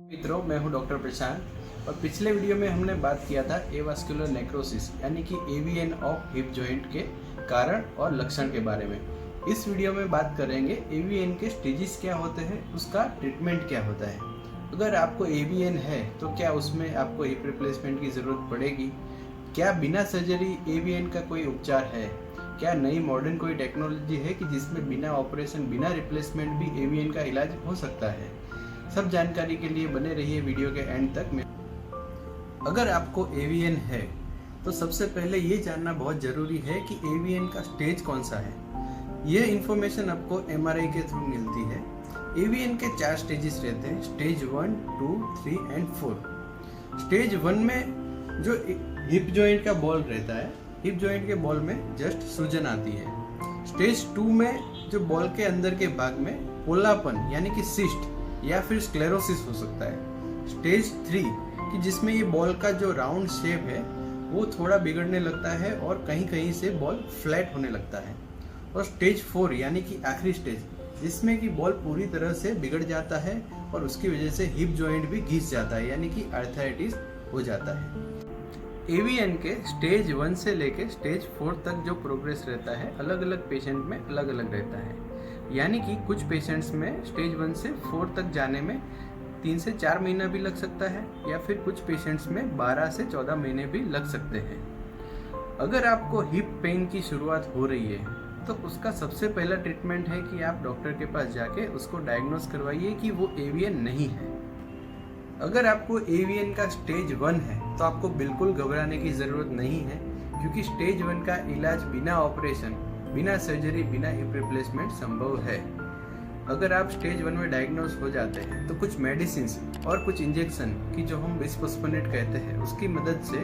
मित्रों, मैं हूं डॉक्टर प्रशांत और पिछले वीडियो में हमने बात किया था एवास्कुलर नेक्रोसिस यानी कि एवीएन ऑफ हिप जॉइंट के कारण और लक्षण के बारे में। इस वीडियो में बात करेंगे एवीएन के स्टेजेस क्या होते हैं, उसका ट्रीटमेंट क्या होता है। अगर आपको एवीएन है तो क्या उसमें आपको हिप रिप्लेसमेंट की ज़रूरत पड़ेगी? क्या बिना सर्जरी एवीएन का कोई उपचार है? क्या नई मॉडर्न कोई टेक्नोलॉजी है कि जिसमें बिना ऑपरेशन बिना रिप्लेसमेंट भी एवीएन का इलाज हो सकता है? सब जानकारी के लिए बने रहिए वीडियो के एंड तक में। अगर आपको एवीएन है तो सबसे पहले ये जानना बहुत ज़रूरी है कि एवीएन का स्टेज कौन सा है। ये इन्फॉर्मेशन आपको एमआरआई के थ्रू मिलती है। एवीएन के 4 स्टेजेस रहते हैं, स्टेज 1, 2, 3 एंड 4। स्टेज 1 में जो हिप जॉइंट का बॉल रहता है, हिप जॉइंट के बॉल में जस्ट सूजन आती है। स्टेज 2 में जो बॉल के अंदर के भाग में पोलापन यानी कि सिस्ट या फिर स्क्लेरोसिस हो सकता है। स्टेज 3 कि जिसमें ये बॉल का जो राउंड शेप है वो थोड़ा बिगड़ने लगता है और कहीं कहीं से बॉल फ्लैट होने लगता है। और स्टेज 4 यानी कि आखिरी स्टेज जिसमें कि बॉल पूरी तरह से बिगड़ जाता है और उसकी वजह से हिप जॉइंट भी घिस जाता है यानी कि आर्थराइटिस हो जाता है। एवीएन के स्टेज 1 से लेके स्टेज 4 तक जो प्रोग्रेस रहता है अलग अलग पेशेंट में अलग अलग रहता है। यानी कि कुछ पेशेंट्स में स्टेज 1 से 4 तक जाने में 3 से 4 महीना भी लग सकता है या फिर कुछ पेशेंट्स में 12 से 14 महीने भी लग सकते हैं। अगर आपको हिप पेन की शुरुआत हो रही है तो उसका सबसे पहला ट्रीटमेंट है कि आप डॉक्टर के पास जाके उसको डायग्नोस करवाइए कि वो एवीएन नहीं है। अगर आपको एवीएन का स्टेज 1 है तो आपको बिल्कुल घबराने की ज़रूरत नहीं है, क्योंकि स्टेज 1 का इलाज बिना ऑपरेशन बिना सर्जरी बिना हिप रिप्लेसमेंट संभव है। अगर आप स्टेज 1 में डायग्नोस हो जाते हैं तो कुछ मेडिसिन और कुछ इंजेक्शन की जो हम बिस्फोस्फोनेट कहते हैं उसकी मदद से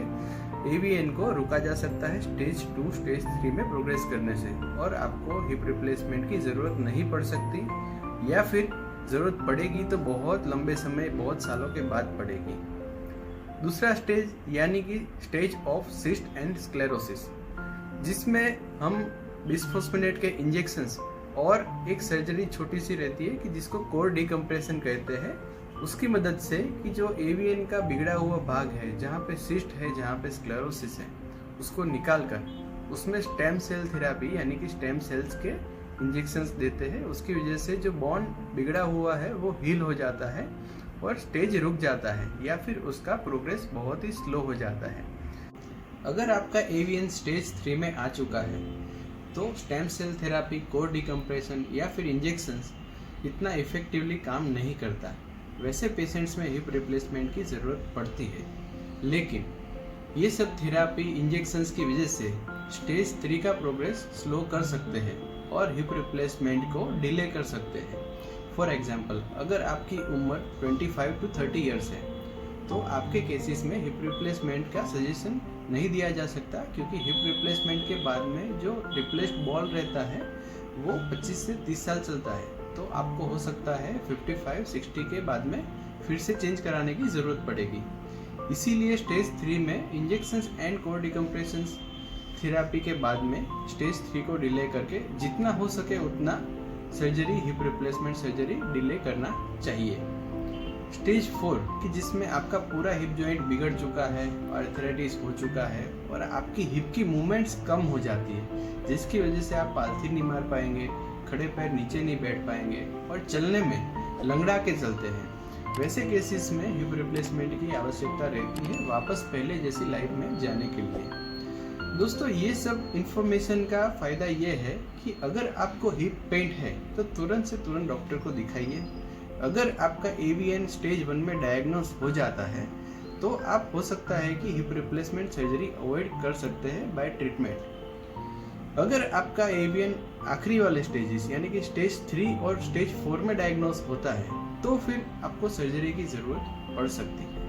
एवीएन को रुका जा सकता है स्टेज 2 स्टेज 3 में प्रोग्रेस करने से, और आपको हिप रिप्लेसमेंट की ज़रूरत नहीं पड़ सकती, या फिर ज़रूरत पड़ेगी तो बहुत लंबे समय बहुत सालों के बाद पड़ेगी। दूसरा स्टेज यानी कि stage of cyst and sclerosis, जिसमें हम बिस्फोस्फोनेट के इंजेक्शंस और एक सर्जरी छोटी सी रहती है कि जिसको कोर डिकम्प्रेशन कहते हैं, उसकी मदद से कि जो एवीएन का बिगड़ा हुआ भाग है, जहाँ पे सिस्ट है, जहाँ पे स्क्लेरोसिस है, उसको निकाल कर उसमें स्टेम सेल थेरापी यानी कि स्टेम सेल्स के इंजेक्शंस देते हैं। उसकी वजह से जो बॉन्ड बिगड़ा हुआ है वो हील हो जाता है और स्टेज रुक जाता है या फिर उसका प्रोग्रेस बहुत ही स्लो हो जाता है। अगर आपका एवीएन स्टेज 3 में आ चुका है तो stem cell therapy, core decompression या फिर इंजेक्शंस इतना इफेक्टिवली काम नहीं करता। वैसे पेशेंट्स में हिप रिप्लेसमेंट की ज़रूरत पड़ती है, लेकिन ये सब थेरापी इंजेक्शंस की वजह से स्टेज 3 का प्रोग्रेस स्लो कर सकते हैं और हिप रिप्लेसमेंट को डिले कर सकते हैं। फॉर एग्जांपल, अगर आपकी उम्र 25 to 30 ईयर्स है तो आपके केसेस में हिप रिप्लेसमेंट का सजेशन नहीं दिया जा सकता, क्योंकि हिप रिप्लेसमेंट के बाद में जो रिप्लेस्ड बॉल रहता है वो 25 से 30 साल चलता है, तो आपको हो सकता है 55-60 के बाद में फिर से चेंज कराने की ज़रूरत पड़ेगी। इसीलिए स्टेज 3 में injections and core decompression therapy के बाद में स्टेज 3 को डिले करके जितना हो सके उतना surgery, hip replacement surgery delay करना चाहिए। स्टेज 4 कि जिसमें आपका पूरा हिप जॉइंट बिगड़ चुका है, आर्थराइटिस हो चुका है और आपकी हिप की मूवमेंट्स कम हो जाती है, जिसकी वजह से आप पालथी नहीं मार पाएंगे, खड़े पैर नीचे नहीं बैठ पाएंगे और चलने में लंगड़ा के चलते हैं। वैसे केसेस में हिप रिप्लेसमेंट की आवश्यकता रहती है वापस पहले जैसी लाइफ में जाने के लिए। दोस्तों, ये सब इन्फॉर्मेशन का फ़ायदा ये है कि अगर आपको हिप पेन है तो तुरंत से तुरंत डॉक्टर को दिखाइए। अगर आपका एवीएन स्टेज 1 में डायग्नोस हो जाता है तो आप हो सकता है कि हिप रिप्लेसमेंट सर्जरी अवॉइड कर सकते हैं बाय ट्रीटमेंट। अगर आपका एवीएन आखिरी वाले स्टेजेस यानी कि स्टेज 3 और स्टेज 4 में डायग्नोस होता है तो फिर आपको सर्जरी की ज़रूरत पड़ सकती है।